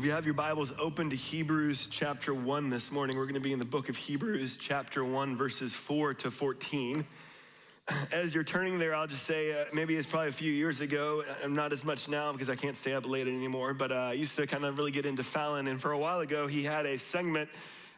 Well, if you have your Bibles open to Hebrews chapter 1 this morning, we're going to be in the book of Hebrews chapter 1, verses 4 to 14. As you're turning there, I'll just say, maybe it's probably a few years ago. I'm not as much now because I can't stay up late anymore, but I used to kind of really get into Fallon. And for a while ago, he had a segment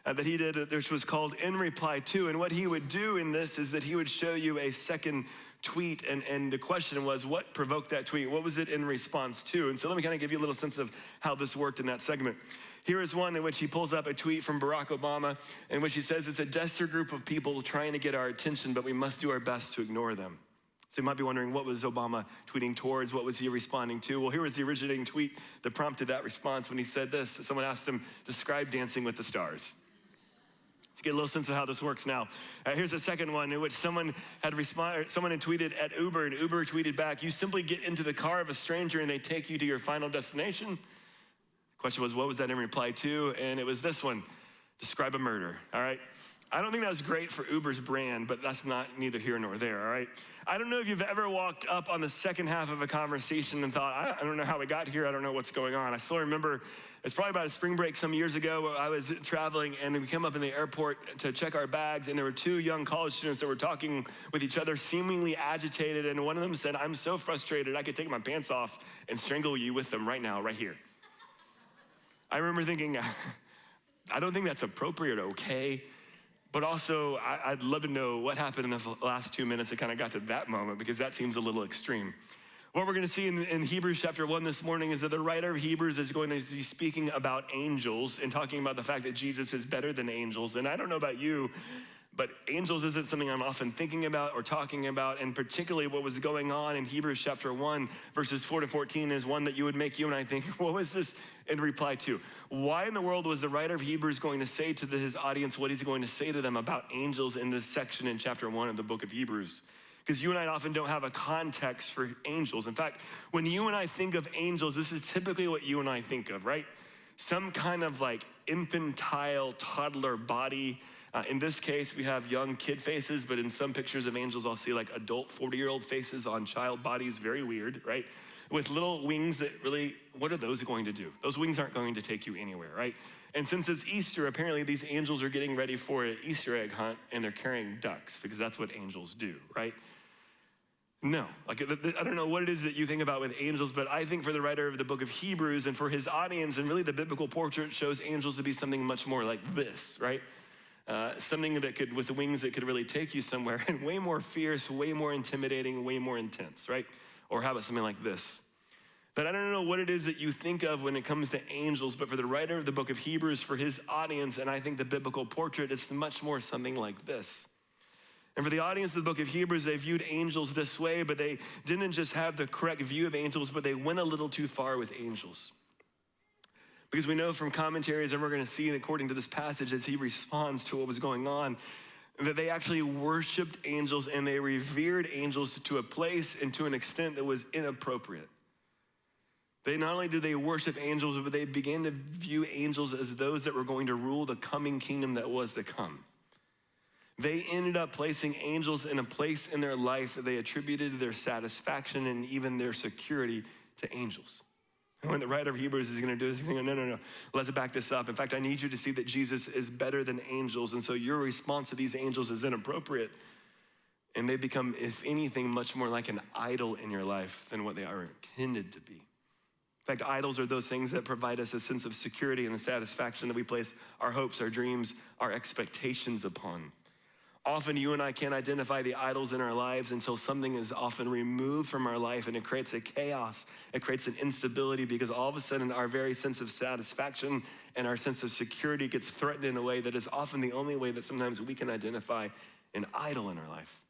that he did, which was called In Reply To. And what he would do in this is that he would show you a second tweet, and the question was, what provoked that tweet? What was it in response to? And so let me kind of give you a little sense of how this worked in that segment. Here is one in which he pulls up a tweet from Barack Obama in which he says, it's a desperate group of people trying to get our attention, but we must do our best to ignore them. So you might be wondering, what was Obama tweeting towards? What was he responding to? Well, here was the originating tweet that prompted that response when he said this. Someone asked him, describe Dancing with the Stars. Let's get a little sense of how this works now. Here's a second one in which someone had tweeted at Uber, and Uber tweeted back, you simply get into the car of a stranger and they take you to your final destination. The question was, what was that in reply to? And it was this one, describe a murder, all right? I don't think that was great for Uber's brand, but that's neither here nor there, all right? I don't know if you've ever walked up on the second half of a conversation and thought, I don't know how we got here, I don't know what's going on. I still remember, it's probably about a spring break some years ago where I was traveling and we came up in the airport to check our bags, and there were two young college students that were talking with each other, seemingly agitated, and one of them said, I'm so frustrated I could take my pants off and strangle you with them right now, right here. I remember thinking, I don't think that's appropriate or okay. But also, I'd love to know what happened in the last 2 minutes that kind of got to that moment, because that seems a little extreme. What we're going to see in Hebrews chapter 1 this morning is that the writer of Hebrews is going to be speaking about angels and talking about the fact that Jesus is better than angels. And I don't know about you, but angels isn't something I'm often thinking about or talking about. And particularly what was going on in Hebrews chapter 1, verses 4 to 14 is one that would make you and I think, what was this in reply to? Why in the world was the writer of Hebrews going to say to his audience what he's going to say to them about angels in this section in chapter 1 of the book of Hebrews? Because you and I often don't have a context for angels. In fact, when you and I think of angels, this is typically what you and I think of, right? Some kind of like infantile toddler body. In this case, we have young kid faces, but in some pictures of angels, I'll see like adult 40-year-old faces on child bodies, very weird, right? With little wings that really, what are those going to do? Those wings aren't going to take you anywhere, right? And since it's Easter, apparently these angels are getting ready for an Easter egg hunt, and they're carrying ducks, because that's what angels do, right? No, like I don't know what it is that you think about with angels, but I think for the writer of the book of Hebrews and for his audience, and really the biblical portrait shows angels to be something much more like this, right? Something that could, with the wings that could really take you somewhere, and way more fierce, way more intimidating, way more intense, right? Or how about something like this? That I don't know what it is that you think of when it comes to angels, but for the writer of the book of Hebrews, for his audience, and I think the biblical portrait, it's much more something like this. And for the audience of the book of Hebrews, they viewed angels this way, but they didn't just have the correct view of angels, but they went a little too far with angels. Because we know from commentaries, and we're going to see according to this passage as he responds to what was going on, that they actually worshiped angels and they revered angels to a place and to an extent that was inappropriate. They not only did they worship angels, but they began to view angels as those that were going to rule the coming kingdom that was to come. They ended up placing angels in a place in their life that they attributed their satisfaction and even their security to angels. And what the writer of Hebrews is going to do is he's going to go, no, let's back this up. In fact, I need you to see that Jesus is better than angels, and so your response to these angels is inappropriate, and they become, if anything, much more like an idol in your life than what they are intended to be. In fact, idols are those things that provide us a sense of security and the satisfaction that we place our hopes, our dreams, our expectations upon. Often you and I can't identify the idols in our lives until something is often removed from our life, and it creates a chaos. It creates an instability because all of a sudden our very sense of satisfaction and our sense of security gets threatened in a way that is often the only way that sometimes we can identify an idol in our life.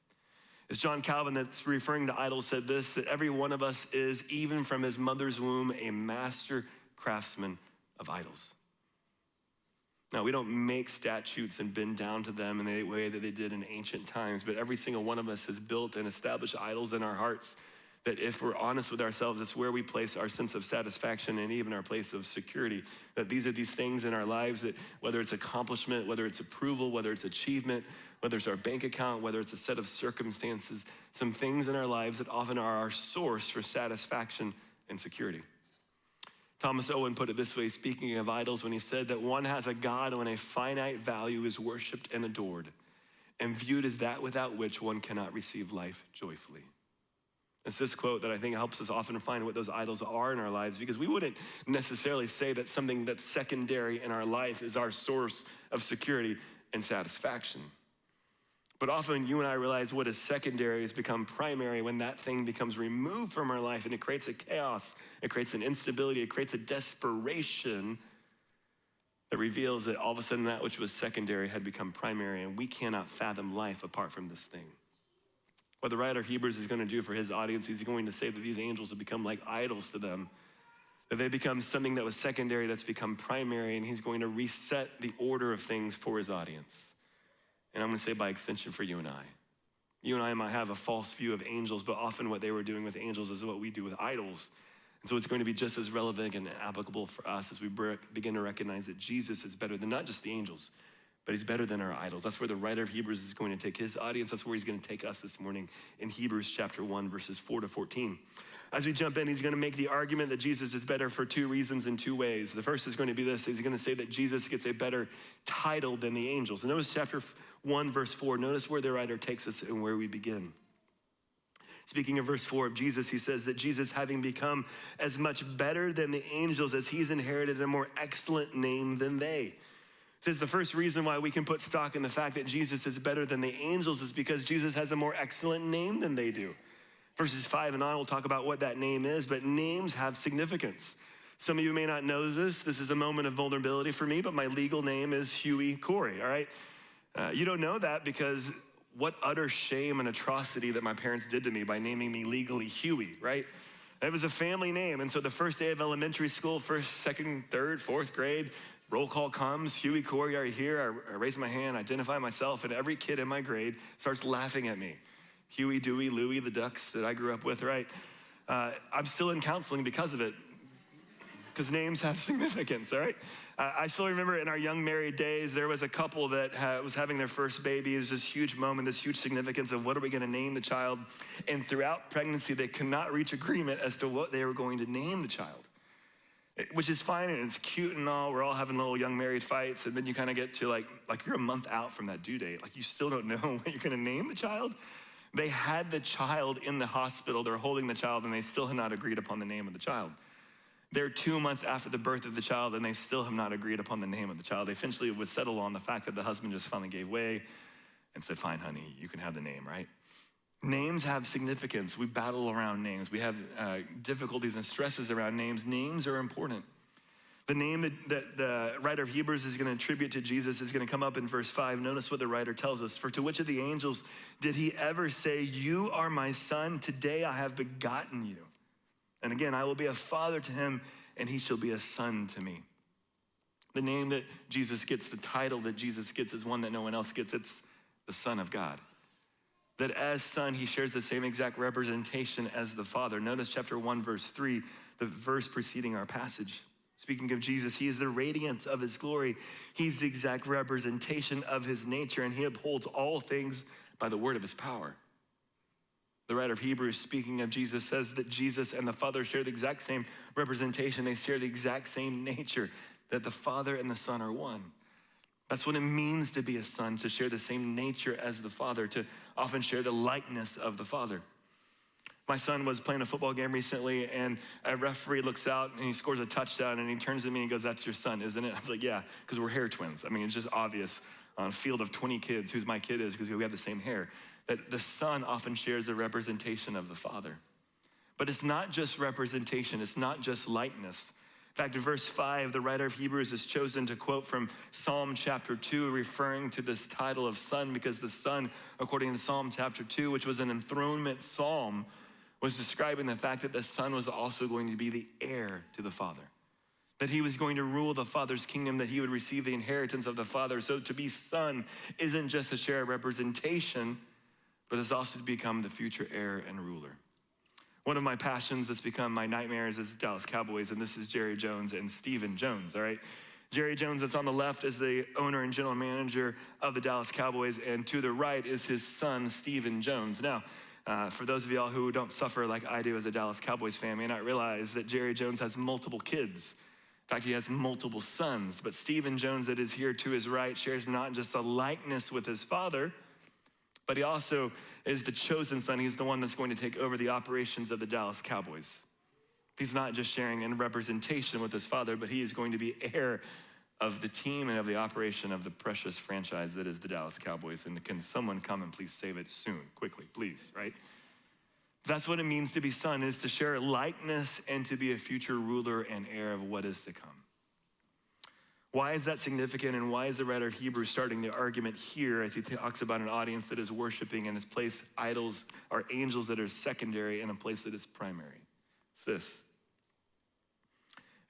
It's John Calvin that's referring to idols said this, that every one of us is, even from his mother's womb, a master craftsman of idols. Now, we don't make statues and bend down to them in the way that they did in ancient times, but every single one of us has built and established idols in our hearts that if we're honest with ourselves, it's where we place our sense of satisfaction and even our place of security. That these are these things in our lives that whether it's accomplishment, whether it's approval, whether it's achievement, whether it's our bank account, whether it's a set of circumstances, some things in our lives that often are our source for satisfaction and security. Thomas Owen put it this way, speaking of idols, when he said that one has a God when a finite value is worshiped and adored and viewed as that without which one cannot receive life joyfully. It's this quote that I think helps us often find what those idols are in our lives, because we wouldn't necessarily say that something that's secondary in our life is our source of security and satisfaction. But often you and I realize what is secondary has become primary when that thing becomes removed from our life, and it creates a chaos, it creates an instability, it creates a desperation that reveals that all of a sudden that which was secondary had become primary, and we cannot fathom life apart from this thing. What the writer of Hebrews is going to do for his audience, he's going to say that these angels have become like idols to them, that they become something that was secondary that's become primary, and he's going to reset the order of things for his audience. And I'm going to say by extension for you and I. You and I might have a false view of angels, but often what they were doing with angels is what we do with idols. And so it's going to be just as relevant and applicable for us as we begin to recognize that Jesus is better than not just the angels, but he's better than our idols. That's where the writer of Hebrews is going to take his audience. That's where he's going to take us this morning in Hebrews chapter 1, verses 4 to 14. As we jump in, he's going to make the argument that Jesus is better for two reasons in two ways. The first is going to be this. He's going to say that Jesus gets a better title than the angels. And notice chapter 1, verse 4. Notice where the writer takes us and where we begin. Speaking of verse 4 of Jesus, he says that Jesus, having become as much better than the angels as he's inherited a more excellent name than they. This is the first reason why we can put stock in the fact that Jesus is better than the angels is because Jesus has a more excellent name than they do. Verses 5 and on, we'll talk about what that name is, but names have significance. Some of you may not know this. This is a moment of vulnerability for me, but my legal name is Huey Corry, all right? You don't know that because what utter shame and atrocity that my parents did to me by naming me legally Huey, right? It was a family name, and so the first day of elementary school, first, second, third, fourth grade, roll call comes, Huey, Corry, are you here? I raise my hand, identify myself, and every kid in my grade starts laughing at me. Huey, Dewey, Louie, the ducks that I grew up with, right? I'm still in counseling because of it, because names have significance, all right? I still remember in our young married days, there was a couple that was having their first baby. It was this huge moment, this huge significance of what are we gonna name the child? And throughout pregnancy, they could not reach agreement as to what they were going to name the child. Which is fine and it's cute and all. We're all having little young married fights, and then you kind of get to like you're a month out from that due date. Like you still don't know what you're gonna name the child. They had the child in the hospital, they're holding the child, and they still had not agreed upon the name of the child. They're 2 months after the birth of the child, and they still have not agreed upon the name of the child. They eventually would settle on the fact that the husband just finally gave way and said, fine, honey, you can have the name, right? Names have significance. We battle around names. We have difficulties and stresses around names. Names are important. The name that the writer of Hebrews is going to attribute to Jesus is going to come up in verse 5. Notice what the writer tells us. For to which of the angels did he ever say, you are my son, today I have begotten you. And again, I will be a father to him, and he shall be a son to me. The name that Jesus gets, the title that Jesus gets is one that no one else gets. It's the Son of God. That as son, he shares the same exact representation as the Father. Notice chapter 1, verse 3, the verse preceding our passage. Speaking of Jesus, he is the radiance of his glory. He's the exact representation of his nature, and he upholds all things by the word of his power. The writer of Hebrews, speaking of Jesus, says that Jesus and the Father share the exact same representation. They share the exact same nature, that the Father and the Son are one. That's what it means to be a son, to share the same nature as the Father, to often share the likeness of the Father. My son was playing a football game recently, and a referee looks out and he scores a touchdown, and he turns to me and goes, that's your son, isn't it? I was like, yeah, because we're hair twins. I mean, it's just obvious on a field of 20 kids whose my kid is because we have the same hair. That the son often shares a representation of the Father. But it's not just representation, it's not just likeness. In fact, in verse 5, the writer of Hebrews has chosen to quote from Psalm chapter 2, referring to this title of son, because the son, according to Psalm chapter 2, which was an enthronement psalm, was describing the fact that the son was also going to be the heir to the Father. That he was going to rule the Father's kingdom, that he would receive the inheritance of the Father. So to be son isn't just to share a representation, but it's also to become the future heir and ruler. One of my passions that's become my nightmares is the Dallas Cowboys, and this is Jerry Jones and Stephen Jones, all right? Jerry Jones, that's on the left, is the owner and general manager of the Dallas Cowboys, and to the right is his son, Stephen Jones. Now, For those of y'all who don't suffer like I do as a Dallas Cowboys fan, may not realize that Jerry Jones has multiple kids. In fact, he has multiple sons. But Stephen Jones, that is here to his right, shares not just a likeness with his father, but he also is the chosen son. He's the one that's going to take over the operations of the Dallas Cowboys. He's not just sharing in representation with his father, but he is going to be heir of the team and of the operation of the precious franchise that is the Dallas Cowboys. And can someone come and please save it soon, quickly, please, right? That's what it means to be son, is to share likeness and to be a future ruler and heir of what is to come. Why is that significant, and why is the writer of Hebrews starting the argument here as he talks about an audience that is worshiping and has placed idols or angels that are secondary in a place that is primary? It's this: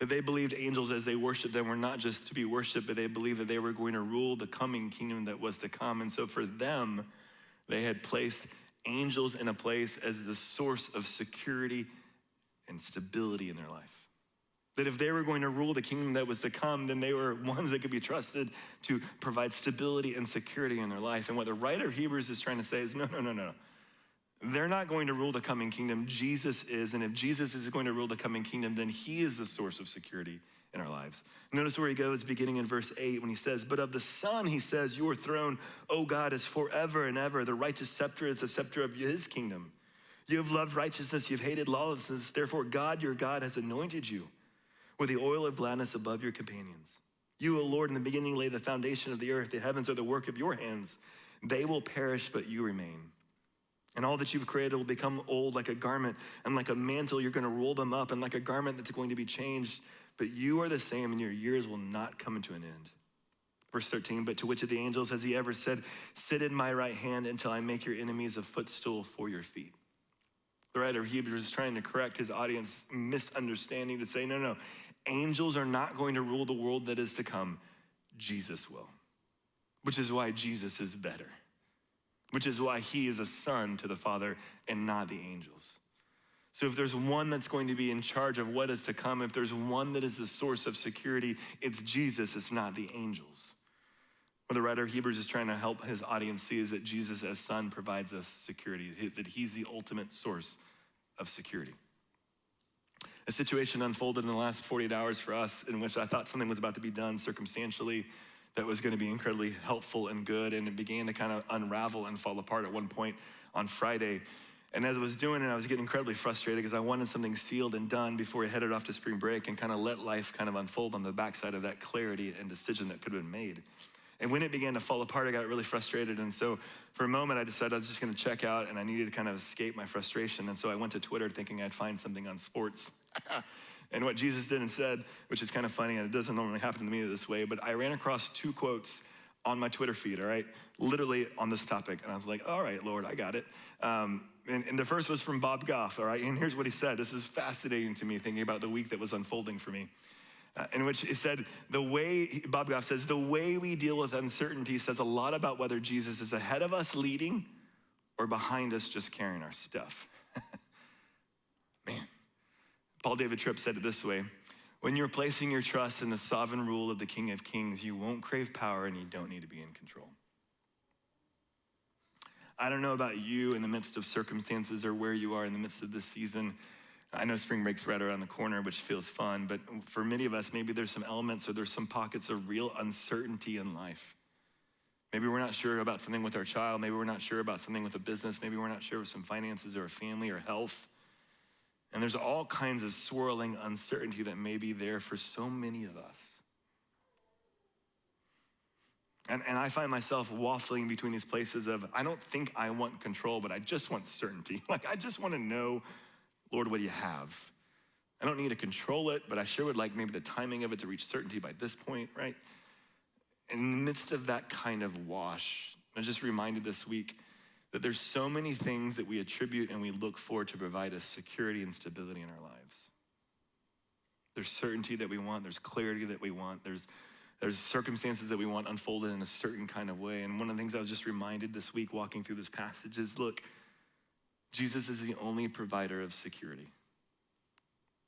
that they believed angels as they worshiped them were not just to be worshiped, but they believed that they were going to rule the coming kingdom that was to come. And so for them, they had placed angels in a place as the source of security and stability in their life. That if they were going to rule the kingdom that was to come, then they were ones that could be trusted to provide stability and security in their life. And what the writer of Hebrews is trying to say is, no. They're not going to rule the coming kingdom. Jesus is, and if Jesus is going to rule the coming kingdom, then he is the source of security in our lives. Notice where he goes beginning in verse 8 when he says, but of the Son, he says, your throne, O God, is forever and ever. The righteous scepter is the scepter of his kingdom. You have loved righteousness, you've hated lawlessness. Therefore, God, your God, has anointed you with the oil of gladness above your companions. You, O Lord, in the beginning laid the foundation of the earth. The heavens are the work of your hands. They will perish, but you remain. And all that you've created will become old like a garment, and like a mantle, you're gonna roll them up, and like a garment that's going to be changed. But you are the same, and your years will not come to an end. Verse 13, but to which of the angels has he ever said, sit in my right hand until I make your enemies a footstool for your feet? The writer of Hebrews is trying to correct his audience misunderstanding to say, no, angels are not going to rule the world that is to come. Jesus will, which is why Jesus is better, which is why he is a son to the Father and not the angels. So if there's one that's going to be in charge of what is to come, if there's one that is the source of security, it's Jesus, it's not the angels. What the writer of Hebrews is trying to help his audience see is that Jesus as son provides us security, that he's the ultimate source of security. A situation unfolded in the last 48 hours for us in which I thought something was about to be done circumstantially that was going to be incredibly helpful and good, and it began to kind of unravel and fall apart at one point on Friday. And as I was doing it, I was getting incredibly frustrated because I wanted something sealed and done before I headed off to spring break and kind of let life kind of unfold on the backside of that clarity and decision that could have been made. And when it began to fall apart, I got really frustrated. And so for a moment, I decided I was just going to check out, and I needed to kind of escape my frustration. And so I went to Twitter thinking I'd find something on sports. And what Jesus did and said, which is kind of funny, and it doesn't normally happen to me this way, but I ran across two quotes on my Twitter feed, all right? Literally on this topic. And I was like, all right, Lord, I got it. And the first was from Bob Goff, all right? And here's what he said. This is fascinating to me, thinking about the week that was unfolding for me. In which it said, Bob Goff says, the way we deal with uncertainty says a lot about whether Jesus is ahead of us leading or behind us just carrying our stuff. Man. Paul David Tripp said it this way: when you're placing your trust in the sovereign rule of the King of Kings, you won't crave power and you don't need to be in control. I don't know about you in the midst of circumstances or where you are in the midst of this season. I know spring break's right around the corner, which feels fun, but for many of us, maybe there's some elements or there's some pockets of real uncertainty in life. Maybe we're not sure about something with our child. Maybe we're not sure about something with a business. Maybe we're not sure with some finances or a family or health. And there's all kinds of swirling uncertainty that may be there for so many of us. And I find myself waffling between these places of, I don't think I want control, but I just want certainty. Like, I just want to know, Lord, what do you have? I don't need to control it, but I sure would like maybe the timing of it to reach certainty by this point, right? In the midst of that kind of wash, I was just reminded this week that there's so many things that we attribute and we look for to provide us security and stability in our lives. There's certainty that we want, there's clarity that we want, there's circumstances that we want unfolded in a certain kind of way. And one of the things I was just reminded this week walking through this passage is, look, Jesus is the only provider of security.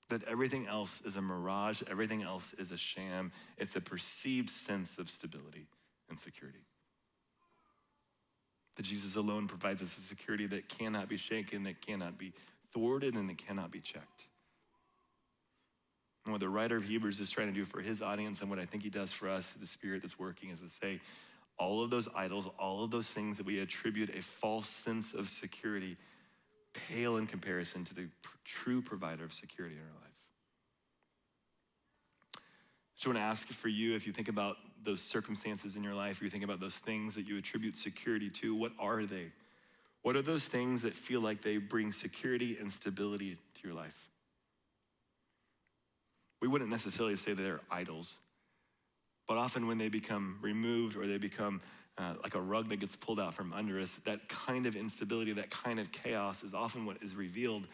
That everything else is a mirage, everything else is a sham. It's a perceived sense of stability and security. That Jesus alone provides us a security that cannot be shaken, that cannot be thwarted, and that cannot be checked. And what the writer of Hebrews is trying to do for his audience, and what I think he does for us, the Spirit that's working, is to say, all of those idols, all of those things that we attribute a false sense of security, pale in comparison to the true provider of security in our life. So I want to ask for you, if you think about those circumstances in your life, if you think about those things that you attribute security to, what are they? What are those things that feel like they bring security and stability to your life? We wouldn't necessarily say that they're idols, but often when they become removed or they become like a rug that gets pulled out from under us, that kind of instability, that kind of chaos is often what is revealed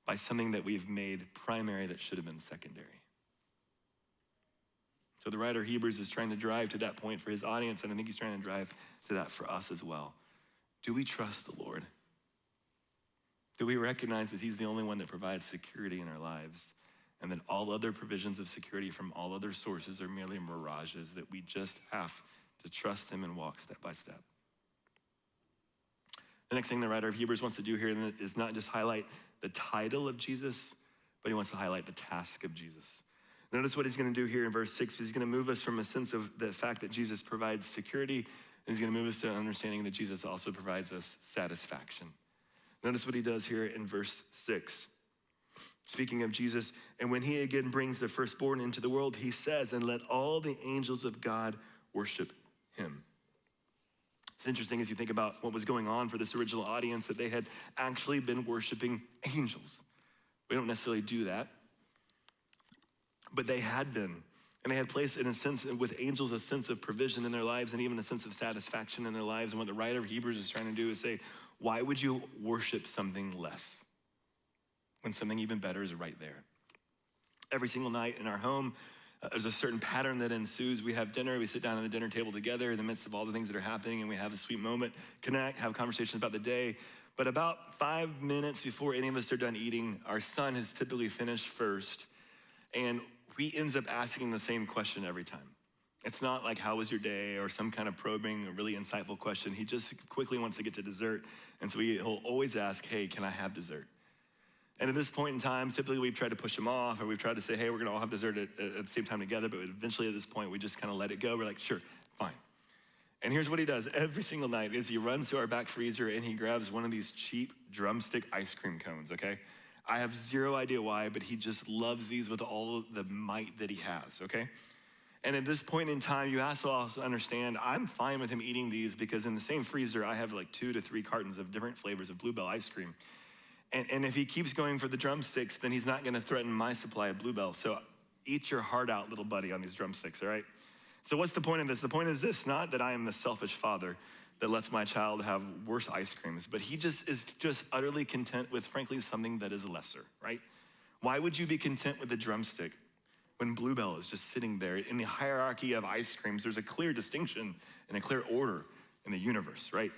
by something that we've made primary that should have been secondary. So the writer of Hebrews is trying to drive to that point for his audience, and I think he's trying to drive to that for us as well. Do we trust the Lord? Do we recognize that he's the only one that provides security in our lives, and that all other provisions of security from all other sources are merely mirages, that we just have to trust him and walk step by step? The next thing the writer of Hebrews wants to do here is not just highlight the title of Jesus, but he wants to highlight the task of Jesus. Notice what he's going to do here in verse 6. He's going to move us from a sense of the fact that Jesus provides security, and he's going to move us to an understanding that Jesus also provides us satisfaction. Notice what he does here in verse 6. Speaking of Jesus, and when he again brings the firstborn into the world, he says, and let all the angels of God worship him. It's interesting as you think about what was going on for this original audience, that they had actually been worshiping angels. We don't necessarily do that, but they had been. And they had placed, in a sense, with angels, a sense of provision in their lives and even a sense of satisfaction in their lives. And what the writer of Hebrews is trying to do is say, why would you worship something less when something even better is right there? Every single night in our home, there's a certain pattern that ensues. We have dinner, we sit down at the dinner table together in the midst of all the things that are happening, and we have a sweet moment, connect, have conversations about the day. But about 5 minutes before any of us are done eating, our son has typically finished first, and he ends up asking the same question every time. It's not like, how was your day, or some kind of probing, really insightful question. He just quickly wants to get to dessert. And so he'll always ask, hey, can I have dessert? And at this point in time, typically we've tried to push him off, or we've tried to say, hey, we're gonna all have dessert at the same time together. But eventually at this point, we just kind of let it go. We're like, sure, fine. And here's what he does every single night is he runs to our back freezer and he grabs one of these cheap drumstick ice cream cones, okay? I have zero idea why, but he just loves these with all the might that he has, okay? And at this point in time, you also understand, I'm fine with him eating these because in the same freezer, I have like 2 to 3 cartons of different flavors of Bluebell ice cream. And if he keeps going for the drumsticks, then he's not gonna threaten my supply of Bluebell. So eat your heart out, little buddy, on these drumsticks, all right? So what's the point of this? The point is this, not that I am a selfish father that lets my child have worse ice creams, but he just is just utterly content with, frankly, something that is lesser, right? Why would you be content with the drumstick when Bluebell is just sitting there? In the hierarchy of ice creams, there's a clear distinction and a clear order in the universe, right?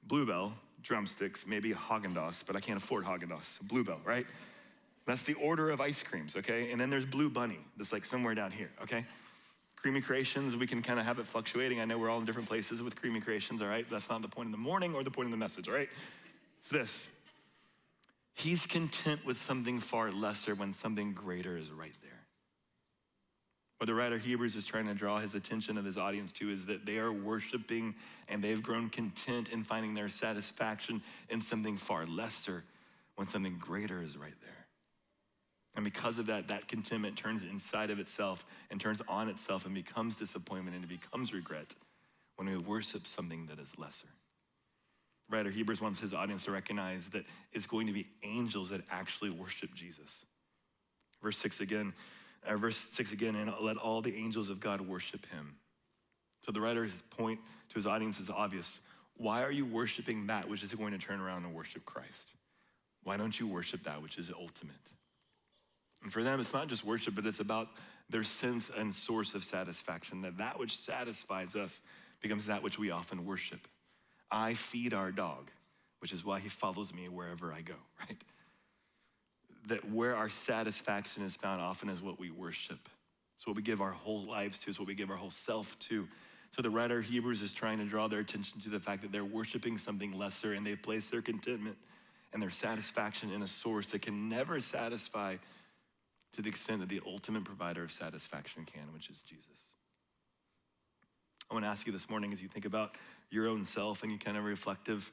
Bluebell, drumsticks, maybe Haagen-Dazs, but I can't afford Haagen-Dazs, so Bluebell, right? That's the order of ice creams, okay? And then there's Blue Bunny, that's like somewhere down here, okay? Creamy Creations, we can kind of have it fluctuating. I know we're all in different places with Creamy Creations, all right? That's not the point of the morning or the point of the message, all right? It's this. He's content with something far lesser when something greater is right there. What the writer of Hebrews is trying to draw his attention of his audience to is that they are worshiping and they've grown content in finding their satisfaction in something far lesser when something greater is right there. And because of that, that contentment turns inside of itself and turns on itself and becomes disappointment and it becomes regret when we worship something that is lesser. The writer of Hebrews wants his audience to recognize that it's going to be angels that actually worship Jesus. Verse 6 again, and let all the angels of God worship him. So the writer's point to his audience is obvious. Why are you worshiping that which is going to turn around and worship Christ? Why don't you worship that which is ultimate? And for them, it's not just worship, but it's about their sense and source of satisfaction, that which satisfies us becomes that which we often worship. I feed our dog, which is why he follows me wherever I go, right? That where our satisfaction is found often is what we worship. It's what we give our whole lives to, it's what we give our whole self to. So the writer of Hebrews is trying to draw their attention to the fact that they're worshiping something lesser, and they place their contentment and their satisfaction in a source that can never satisfy to the extent that the ultimate provider of satisfaction can, which is Jesus. I want to ask you this morning, as you think about your own self and you kind of reflective,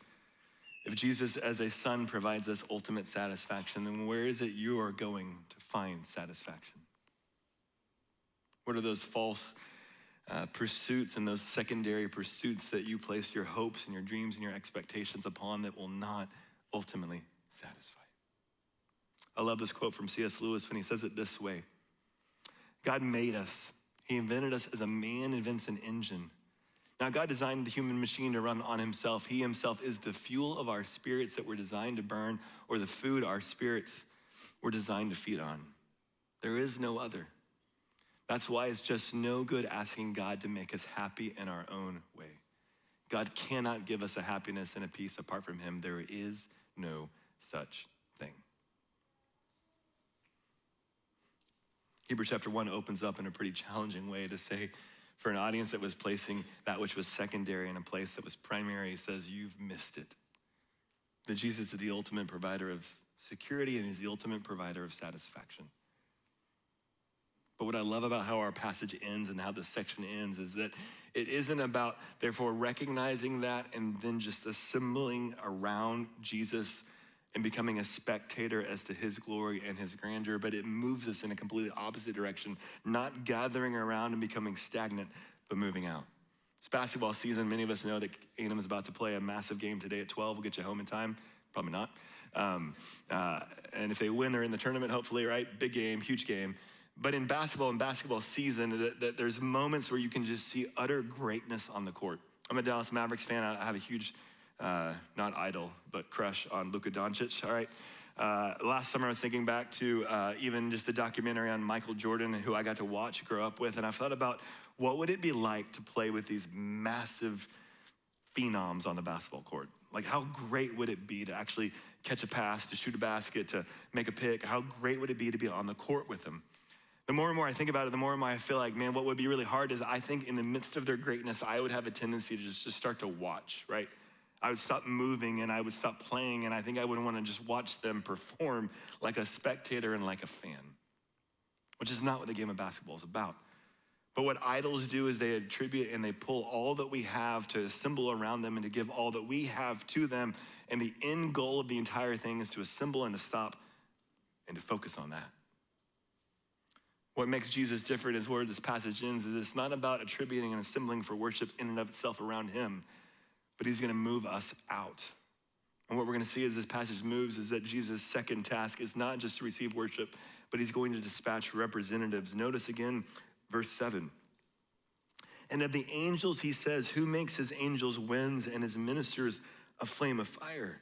if Jesus as a son provides us ultimate satisfaction, then where is it you are going to find satisfaction? What are those false pursuits and those secondary pursuits that you place your hopes and your dreams and your expectations upon that will not ultimately satisfy? I love this quote from C.S. Lewis when he says it this way: God made us. He invented us as a man invents an engine. Now, God designed the human machine to run on himself. He himself is the fuel of our spirits that we're designed to burn, or the food our spirits were designed to feed on. There is no other. That's why it's just no good asking God to make us happy in our own way. God cannot give us a happiness and a peace apart from him. There is no such thing. Hebrews chapter 1 opens up in a pretty challenging way to say, for an audience that was placing that which was secondary in a place that was primary, he says, you've missed it. That Jesus is the ultimate provider of security and he's the ultimate provider of satisfaction. But what I love about how our passage ends and how this section ends is that it isn't about, therefore, recognizing that and then just assembling around Jesus and becoming a spectator as to his glory and his grandeur, but it moves us in a completely opposite direction, not gathering around and becoming stagnant, but moving out. It's basketball season. Many of us know that A&M is about to play a massive game today at 12. We'll get you home in time. Probably not. And if they win, they're in the tournament, hopefully, right? Big game, huge game. But in basketball season, that there's moments where you can just see utter greatness on the court. I'm a Dallas Mavericks fan. I have a huge, not idol, but crush on Luka Doncic, all right? Last summer, I was thinking back to even just the documentary on Michael Jordan, who I got to watch grow up with, and I thought about what would it be like to play with these massive phenoms on the basketball court? Like, how great would it be to actually catch a pass, to shoot a basket, to make a pick? How great would it be to be on the court with them? The more and more I think about it, the more and more I feel like, man, what would be really hard is I think in the midst of their greatness, I would have a tendency to just start to watch, right? I would stop moving and I would stop playing, and I think I would want to just watch them perform like a spectator and like a fan, which is not what the game of basketball is about. But what idols do is they attribute and they pull all that we have to assemble around them and to give all that we have to them, and the end goal of the entire thing is to assemble and to stop and to focus on that. What makes Jesus different is where this passage ends, is it's not about attributing and assembling for worship in and of itself around him, but he's gonna move us out. And what we're gonna see as this passage moves is that Jesus' second task is not just to receive worship, but he's going to dispatch representatives. Notice again, verse 7. And of the angels, he says, who makes his angels winds and his ministers a flame of fire?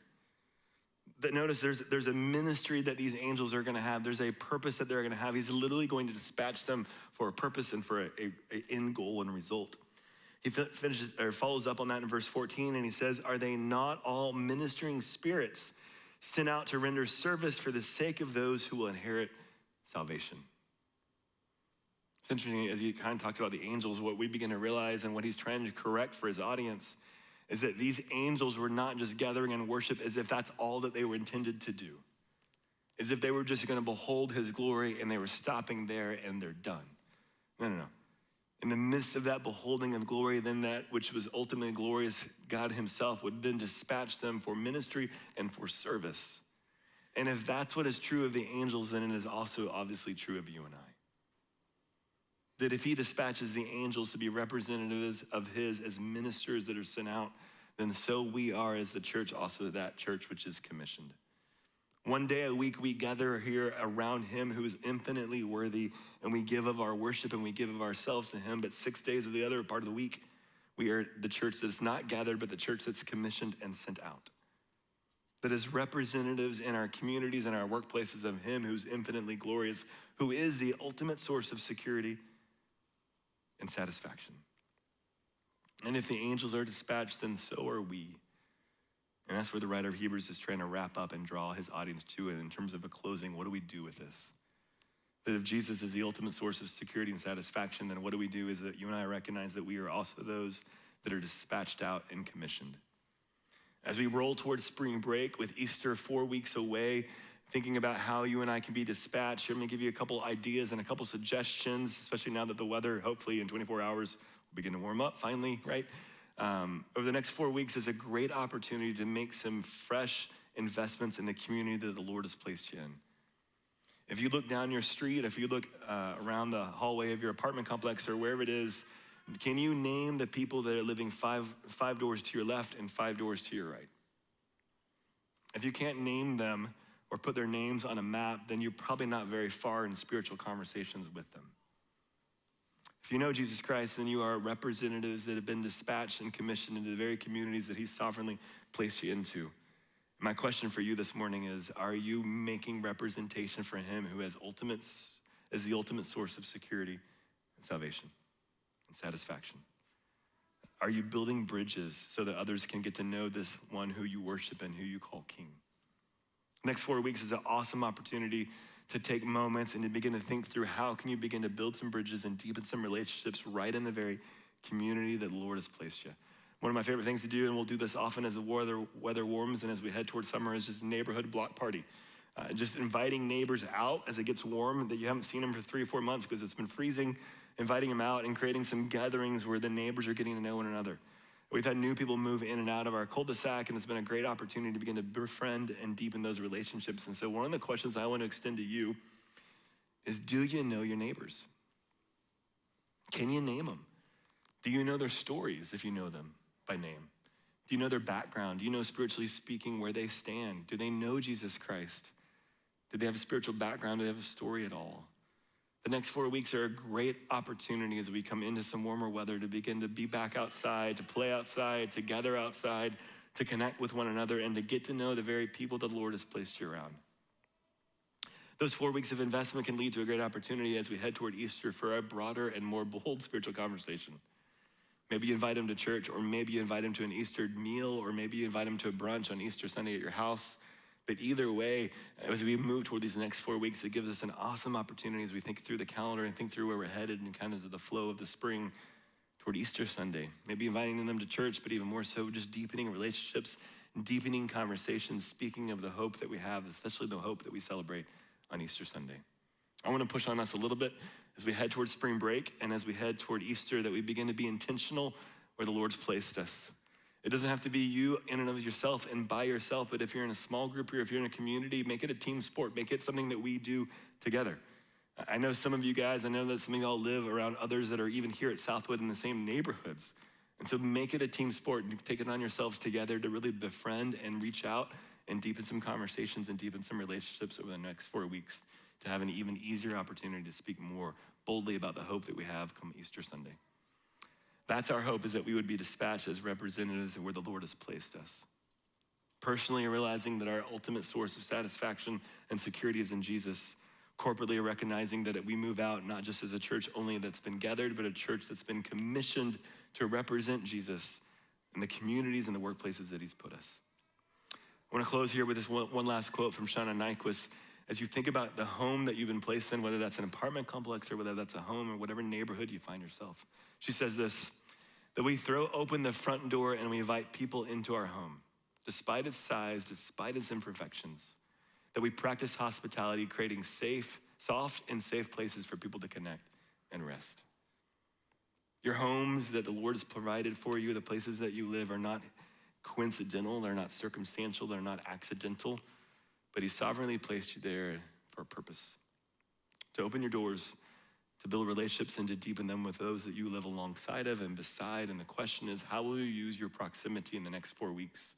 That notice there's a ministry that these angels are gonna have. There's a purpose that they're gonna have. He's literally going to dispatch them for a purpose and for an end goal and result. He follows up on that in verse 14, and he says, are they not all ministering spirits sent out to render service for the sake of those who will inherit salvation? It's interesting, as he kind of talks about the angels, what we begin to realize and what he's trying to correct for his audience is that these angels were not just gathering in worship as if that's all that they were intended to do. As if they were just gonna behold his glory and they were stopping there and they're done. No. In the midst of that beholding of glory, then that which was ultimately glorious, God himself would then dispatch them for ministry and for service. And if that's what is true of the angels, then it is also obviously true of you and I. That if he dispatches the angels to be representatives of his as ministers that are sent out, then so we are as the church, also that church which is commissioned. One day a week we gather here around him who is infinitely worthy, and we give of our worship and we give of ourselves to him. But 6 days of the other part of the week, we are the church that is not gathered, but the church that's commissioned and sent out. That is representatives in our communities and our workplaces of him who's infinitely glorious, who is the ultimate source of security and satisfaction. And if the angels are dispatched, then so are we. And that's where the writer of Hebrews is trying to wrap up and draw his audience to it in terms of a closing. What do we do with this? That if Jesus is the ultimate source of security and satisfaction, then what do we do is that you and I recognize that we are also those that are dispatched out and commissioned. As we roll towards spring break with Easter 4 weeks away, thinking about how you and I can be dispatched, let me give you a couple ideas and a couple suggestions, especially now that the weather, hopefully in 24 hours, will begin to warm up finally, right? Over the next 4 weeks is a great opportunity to make some fresh investments in the community that the Lord has placed you in. If you look down your street, if you look around the hallway of your apartment complex or wherever it is, can you name the people that are living five doors to your left and 5 doors to your right? If you can't name them or put their names on a map, then you're probably not very far in spiritual conversations with them. If you know Jesus Christ, then you are representatives that have been dispatched and commissioned into the very communities that he's sovereignly placed you into. My question for you this morning is, are you making representation for him who has the ultimate source of security and salvation and satisfaction? Are you building bridges so that others can get to know this one who you worship and who you call king? Next 4 weeks is an awesome opportunity to take moments and to begin to think through how can you begin to build some bridges and deepen some relationships right in the very community that the Lord has placed you. One of my favorite things to do, and we'll do this often as the weather warms and as we head towards summer, is just neighborhood block party. Just inviting neighbors out as it gets warm that you haven't seen them for 3 or 4 months because it's been freezing, inviting them out and creating some gatherings where the neighbors are getting to know one another. We've had new people move in and out of our cul-de-sac, and it's been a great opportunity to begin to befriend and deepen those relationships. And so one of the questions I want to extend to you is, do you know your neighbors? Can you name them? Do you know their stories if you know them by name? Do you know their background? Do you know, spiritually speaking, where they stand? Do they know Jesus Christ? Do they have a spiritual background? Do they have a story at all? The next 4 weeks are a great opportunity as we come into some warmer weather to begin to be back outside, to play outside, to gather outside, to connect with one another, and to get to know the very people that the Lord has placed you around. Those 4 weeks of investment can lead to a great opportunity as we head toward Easter for a broader and more bold spiritual conversation. Maybe you invite them to church, or maybe you invite them to an Easter meal, or maybe you invite them to a brunch on Easter Sunday at your house. But either way, as we move toward these next 4 weeks, it gives us an awesome opportunity as we think through the calendar and think through where we're headed and kind of the flow of the spring toward Easter Sunday. Maybe inviting them to church, but even more so, just deepening relationships, deepening conversations, speaking of the hope that we have, especially the hope that we celebrate on Easter Sunday. I want to push on us a little bit as we head toward spring break and as we head toward Easter, that we begin to be intentional where the Lord's placed us. It doesn't have to be you in and of yourself and by yourself, but if you're in a small group or if you're in a community, make it a team sport. Make it something that we do together. I know some of you guys, I know that some of y'all live around others that are even here at Southwood in the same neighborhoods. And so make it a team sport and take it on yourselves together to really befriend and reach out and deepen some conversations and deepen some relationships over the next 4 weeks to have an even easier opportunity to speak more boldly about the hope that we have come Easter Sunday. That's our hope, is that we would be dispatched as representatives of where the Lord has placed us. Personally, realizing that our ultimate source of satisfaction and security is in Jesus. Corporately, recognizing that we move out not just as a church only that's been gathered, but a church that's been commissioned to represent Jesus in the communities and the workplaces that he's put us. I want to close here with this one last quote from Shauna Nyquist. As you think about the home that you've been placed in, whether that's an apartment complex or whether that's a home or whatever neighborhood you find yourself, she says this, that we throw open the front door and we invite people into our home, despite its size, despite its imperfections, that we practice hospitality, creating soft and safe places for people to connect and rest. Your homes that the Lord has provided for you, the places that you live, are not coincidental, they're not circumstantial, they're not accidental, but he sovereignly placed you there for a purpose. To open your doors, to build relationships and to deepen them with those that you live alongside of and beside. And the question is, how will you use your proximity in the next 4 weeks?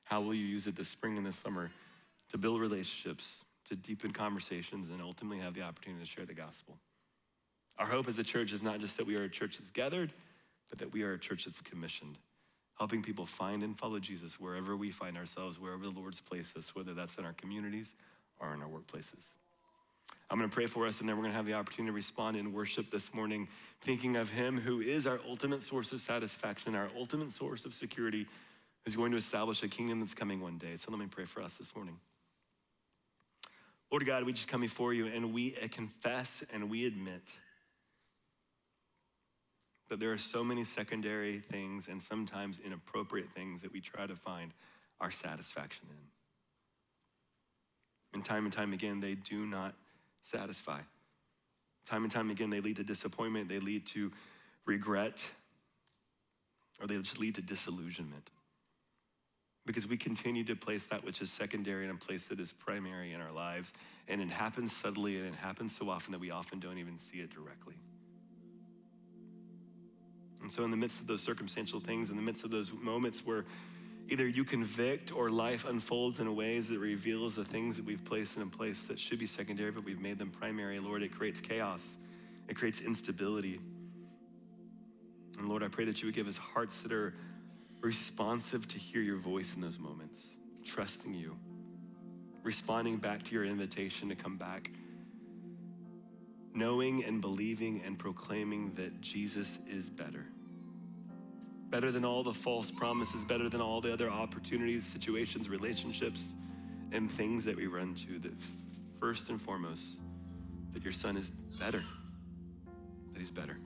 How will you use it this spring and this summer to build relationships, to deepen conversations, and ultimately have the opportunity to share the gospel? Our hope as a church is not just that we are a church that's gathered, but that we are a church that's commissioned, helping people find and follow Jesus wherever we find ourselves, wherever the Lord's placed us, whether that's in our communities or in our workplaces. I'm gonna pray for us, and then we're gonna have the opportunity to respond in worship this morning, thinking of him who is our ultimate source of satisfaction, our ultimate source of security, who's going to establish a kingdom that's coming one day. So let me pray for us this morning. Lord God, we just come before you and we confess and we admit that there are so many secondary things and sometimes inappropriate things that we try to find our satisfaction in. And time again, they do not satisfy. Time and time again, they lead to disappointment, they lead to regret, or they just lead to disillusionment. Because we continue to place that which is secondary in a place that is primary in our lives, and it happens subtly and it happens so often that we often don't even see it directly. And so in the midst of those circumstantial things, in the midst of those moments where either you convict or life unfolds in ways that reveals the things that we've placed in a place that should be secondary, but we've made them primary, Lord, it creates chaos. It creates instability. And Lord, I pray that you would give us hearts that are responsive to hear your voice in those moments, trusting you, responding back to your invitation to come back, knowing and believing and proclaiming that Jesus is better. Better than all the false promises, better than all the other opportunities, situations, relationships, and things that we run to, that first and foremost, that your son is better, that he's better.